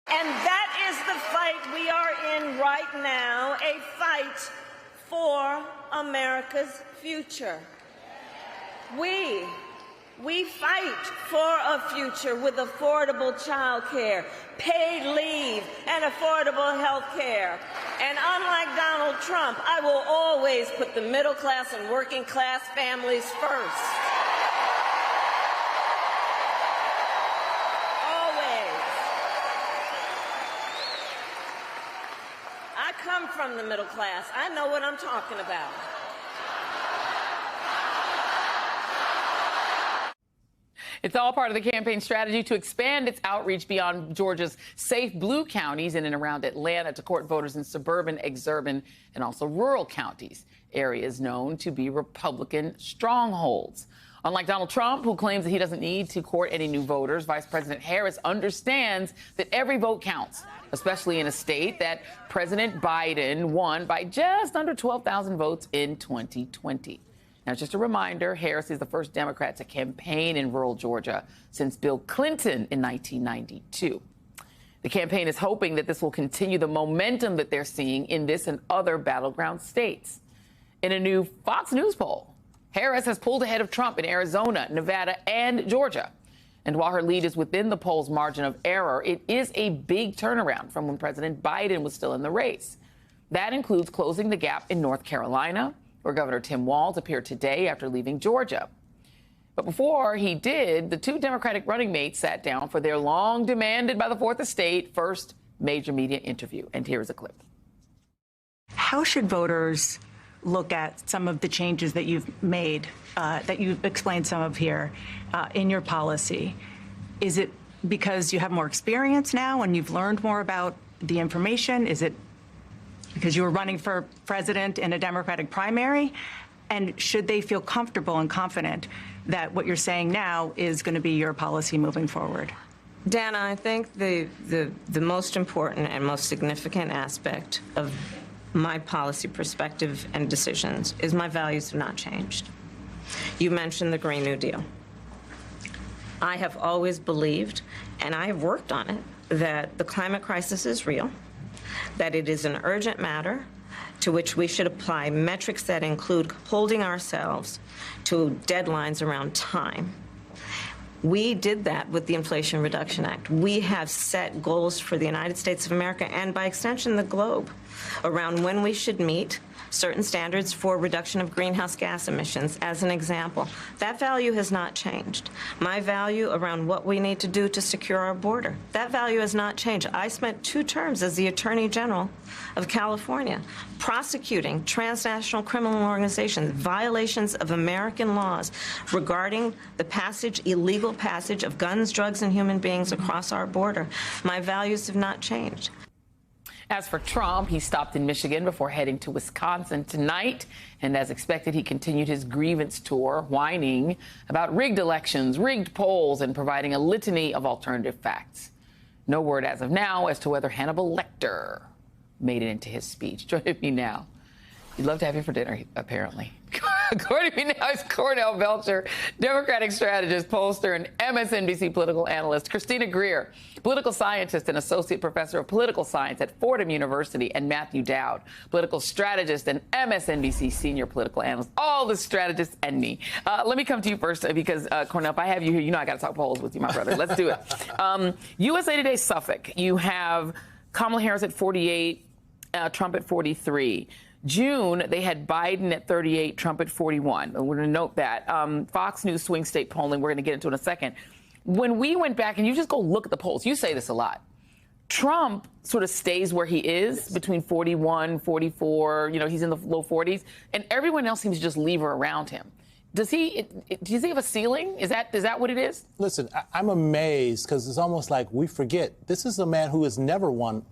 And that is the fight we are in right now, a fight for America's future. We fight for a future with affordable child care, paid leave, and affordable health care. And unlike Donald Trump, I will always put the middle class and working class families first. Always. I come from the middle class. I know what I'm talking about. It's all part of the campaign strategy to expand its outreach beyond Georgia's safe blue counties in and around Atlanta to court voters in suburban, exurban, and also rural counties, areas known to be Republican strongholds. Unlike Donald Trump, who claims that he doesn't need to court any new voters, Vice President Harris understands that every vote counts, especially in a state that President Biden won by just under 12,000 votes in 2020. Now, just a reminder, Harris is the first Democrat to campaign in rural Georgia since Bill Clinton in 1992. The campaign is hoping that this will continue the momentum that they're seeing in this and other battleground states. In a new Fox News poll, Harris has pulled ahead of Trump in Arizona, Nevada, and Georgia. And while her lead is within the poll's margin of error, it is a big turnaround from when President Biden was still in the race. That includes closing the gap in North Carolina, where Governor Tim Walz appeared today after leaving Georgia. But before he did, the two Democratic running mates sat down for their long demanded by the Fourth Estate first major media interview. And here's a clip. How should voters look at some of the changes that you've made, that you've explained some of here in your policy? Is it because you have more experience now and you've learned more about the information? Is it because you were running for president in a Democratic primary? And should they feel comfortable and confident that what you're saying now is going to be your policy moving forward? Dana, I think the most important and most significant aspect of my policy perspective and decisions is my values have not changed. You mentioned the Green New Deal. I have always believed, and I have worked on it, that the climate crisis is real, that it is an urgent matter to which we should apply metrics that include holding ourselves to deadlines around time. We did that with the Inflation Reduction Act. We have set goals for the United States of America and, by extension, the globe around when we should meet certain standards for reduction of greenhouse gas emissions, as an example. That value has not changed. My value around what we need to do to secure our border, that value has not changed. I spent 2 terms as the Attorney General of California prosecuting transnational criminal organizations, violations of American laws regarding the illegal passage of guns, drugs, and human beings across our border. My values have not changed. As for Trump, he stopped in Michigan before heading to Wisconsin tonight. And as expected, he continued his grievance tour, whining about rigged elections, rigged polls, and providing a litany of alternative facts. No word as of now as to whether Hannibal Lecter made it into his speech. Joining me now. He'd love to have you for dinner, apparently. Joining me now is Cornell Belcher, Democratic strategist, pollster, and MSNBC political analyst. Christina Greer, political scientist and associate professor of political science at Fordham University. And Matthew Dowd, political strategist and MSNBC senior political analyst. All the strategists and me. Let me come to you first because, Cornell, if I have you here, you know I got to talk polls with you, my brother. Let's do it. USA Today Suffolk, you have Kamala Harris at 48, Trump at 43. June, they had Biden at 38, Trump at 41. We're going to note that. Fox News swing state polling, we're going to get into in a second. When we went back, and you just go look at the polls, you say this a lot, Trump sort of stays where he is between 41, 44, he's in the low 40s, and everyone else seems to just lever around him. Does he have a ceiling? Is that what it is? Listen, I'm amazed because it's almost like we forget. This is a man who has never won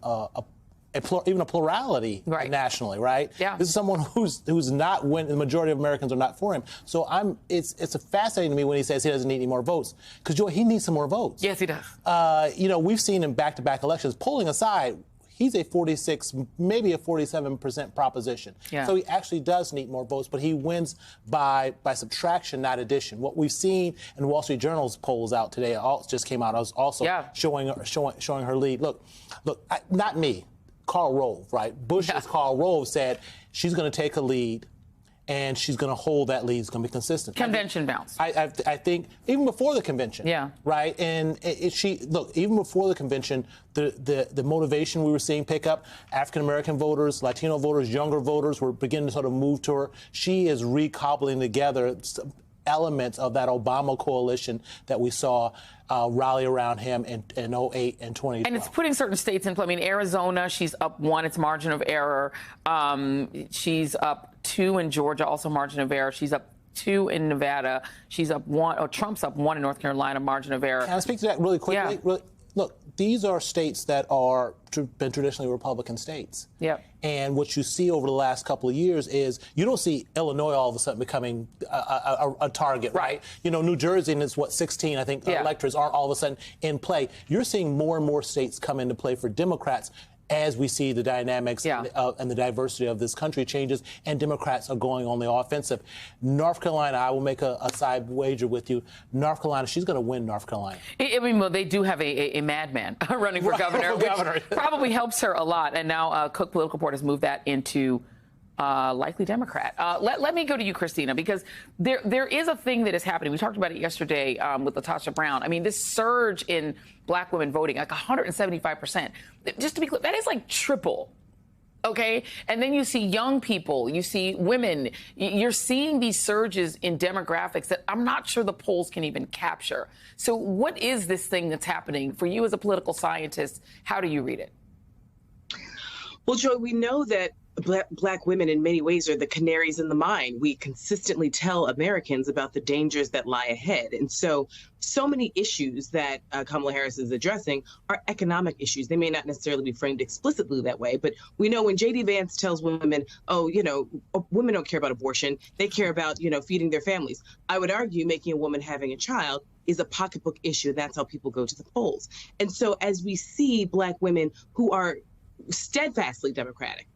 even a plurality nationally, right? Yeah. This is someone who's not when the majority of Americans are not for him. So it's fascinating to me when he says he doesn't need any more votes because he needs some more votes. Yes, he does. We've seen in back-to-back elections. Polling aside, he's a 46, maybe a 47% proposition. Yeah. So he actually does need more votes, but he wins by subtraction, not addition. What we've seen in the Wall Street Journal's polls out today, just came out, I was also showing her lead. Look, not me, Karl Rove, right? Bush's Karl Rove said she's going to take a lead, and she's going to hold that lead. It's going to be consistent. Convention bounce. I think even before the convention. Yeah. Right. And even before the convention, the motivation we were seeing pick up, African American voters, Latino voters, younger voters were beginning to sort of move to her. She is recobbling together elements of that Obama coalition that we saw rally around him in 2008 and 2012. And it's putting certain states in play. I mean, Arizona, she's up 1, it's margin of error. She's up 2 in Georgia, also margin of error. She's up 2 in Nevada. She's up 1, or Trump's up 1 in North Carolina, margin of error. Can I speak to that really quickly? Yeah. Look, these are states that are been traditionally Republican states. Yep. And what you see over the last couple of years is you don't see Illinois all of a sudden becoming a target, right? You know, New Jersey, and it's 16, I think, electors aren't all of a sudden in play. You're seeing more and more states come into play for Democrats as we see the dynamics and the diversity of this country changes, and Democrats are going on the offensive. North Carolina, I will make a side wager with you. North Carolina, she's going to win North Carolina. I mean, well, they do have a madman running for governor, which probably helps her a lot. And now Cook Political Report has moved that into likely Democrat. Let me go to you, Christina, because there is a thing that is happening. We talked about it yesterday with LaTosha Brown. I mean, this surge in black women voting, like 175%. Just to be clear, that is like triple. Okay. And then you see young people, you see women, you're seeing these surges in demographics that I'm not sure the polls can even capture. So what is this thing that's happening for you as a political scientist? How do you read it? Well, Joy, we know that Black women in many ways are the canaries in the mine. We consistently tell Americans about the dangers that lie ahead. And so many issues that Kamala Harris is addressing are economic issues. They may not necessarily be framed explicitly that way, but we know when J.D. Vance tells women, oh, you know, women don't care about abortion. They care about, you know, feeding their families. I would argue making a woman having a child is a pocketbook issue. That's how people go to the polls. And so as we see Black women who are steadfastly Democratic,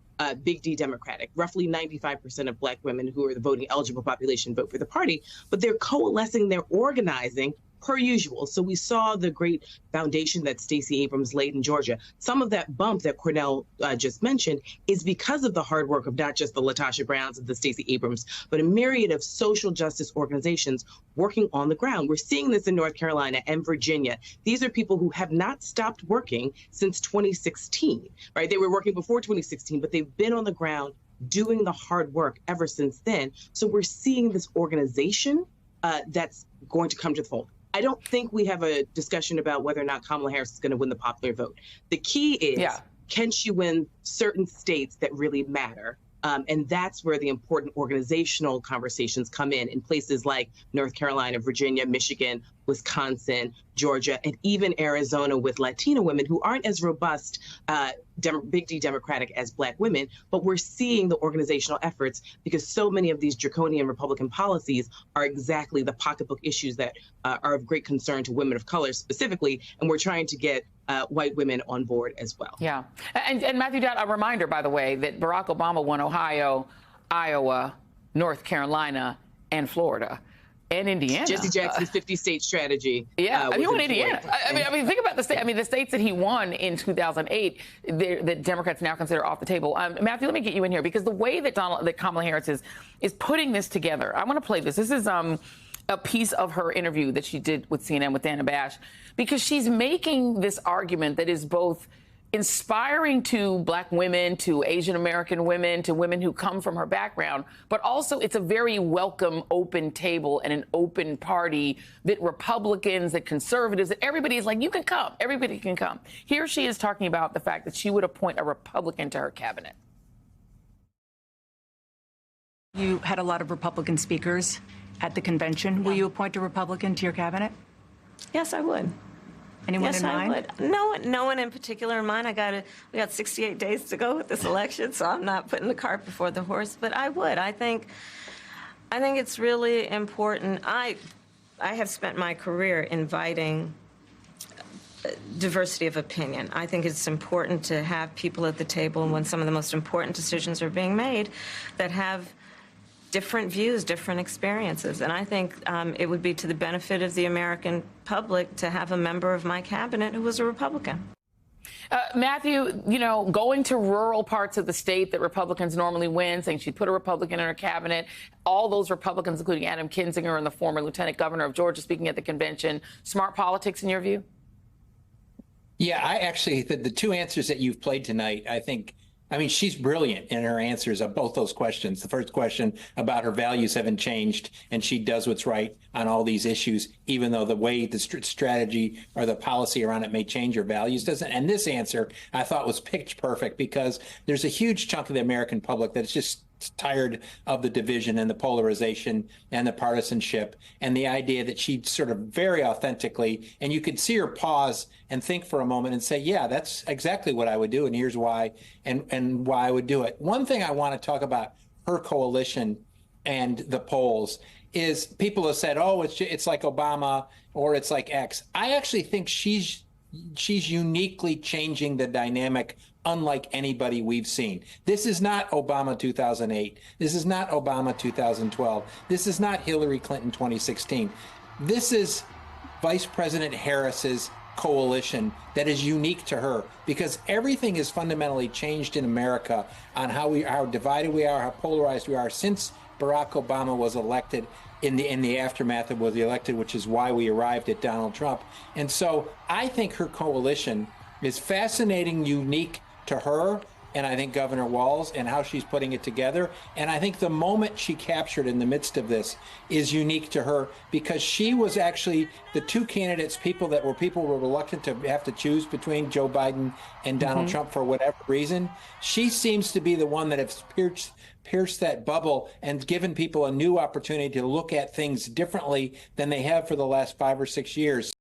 big D Democratic, roughly 95% of Black women who are the voting eligible population vote for the party, but they're coalescing, they're organizing per usual. So we saw the great foundation that Stacey Abrams laid in Georgia. Some of that bump that Cornell just mentioned is because of the hard work of not just the LaTosha Browns and the Stacey Abrams, but a myriad of social justice organizations working on the ground. We're seeing this in North Carolina and Virginia. These are people who have not stopped working since 2016, right? They were working before 2016, but they've been on the ground doing the hard work ever since then. So we're seeing this organization that's going to come to the fold. I don't think we have a discussion about whether or not Kamala Harris is going to win the popular vote. The key is, can she win certain states that really matter? And that's where the important organizational conversations come in places like North Carolina, Virginia, Michigan, Wisconsin, Georgia, and even Arizona with Latino women who aren't as robust, big D Democratic as Black women, but we're seeing the organizational efforts because so many of these draconian Republican policies are exactly the pocketbook issues that are of great concern to women of color specifically, and we're trying to get white women on board as well. Yeah. And Matthew Dowd, a reminder, by the way, that Barack Obama won Ohio, Iowa, North Carolina, and Florida. And Indiana. Jesse Jackson's 50-state strategy. Yeah, he won Indiana. I mean, think about the state. I mean, the states that he won in 2008, that Democrats now consider off the table. Matthew, let me get you in here because the way that Kamala Harris is putting this together. I want to play this. This is a piece of her interview that she did with CNN with Dana Bash, because she's making this argument that is both inspiring to Black women, to Asian American women, to women who come from her background, but also it's a very welcome, open table and an open party that Republicans, that conservatives, that everybody is like, you can come, everybody can come. Here she is talking about the fact that she would appoint a Republican to her cabinet. You had a lot of Republican speakers at the convention. Will you appoint a Republican to your cabinet? Yes, I would. Anyone yes, in mind? I would. No one in particular in mind. We got 68 days to go with this election, so I'm not putting the cart before the horse. But I would. I think it's really important. I have spent my career inviting diversity of opinion. I think it's important to have people at the table when some of the most important decisions are being made that have different views, different experiences. And I think it would be to the benefit of the American public to have a member of my cabinet who was a Republican. Matthew, you know, going to rural parts of the state that Republicans normally win, saying she'd put a Republican in her cabinet, all those Republicans, including Adam Kinzinger and the former lieutenant governor of Georgia, speaking at the convention, smart politics in your view? Yeah, I actually, the two answers that you've played tonight, I mean, she's brilliant in her answers of both those questions. The first question about her values haven't changed, and she does what's right on all these issues, even though the way the strategy or the policy around it may change, her values doesn't. And this answer I thought was pitch perfect, because there's a huge chunk of the American public that's just tired of the division and the polarization and the partisanship, and the idea that she sort of very authentically, and you could see her pause and think for a moment and say, yeah, that's exactly what I would do, and here's why, and why I would do it. One thing I want to talk about her coalition and the polls is people have said, oh, it's like Obama or it's like X. I actually think she's uniquely changing the dynamic unlike anybody we've seen. This is not Obama 2008. This is not Obama 2012. This is not Hillary Clinton 2016. This is Vice President Harris's coalition that is unique to her, because everything has fundamentally changed in America on how divided we are, how polarized we are since Barack Obama was elected, in the aftermath of was elected, which is why we arrived at Donald Trump. And so I think her coalition is fascinating, unique to her, and I think Governor Walz and how she's putting it together. And I think the moment she captured in the midst of this is unique to her, because she was actually the two candidates, people were reluctant to have to choose between Joe Biden and Donald Trump for whatever reason. She seems to be the one that has pierced that bubble and given people a new opportunity to look at things differently than they have for the last 5 or 6 years.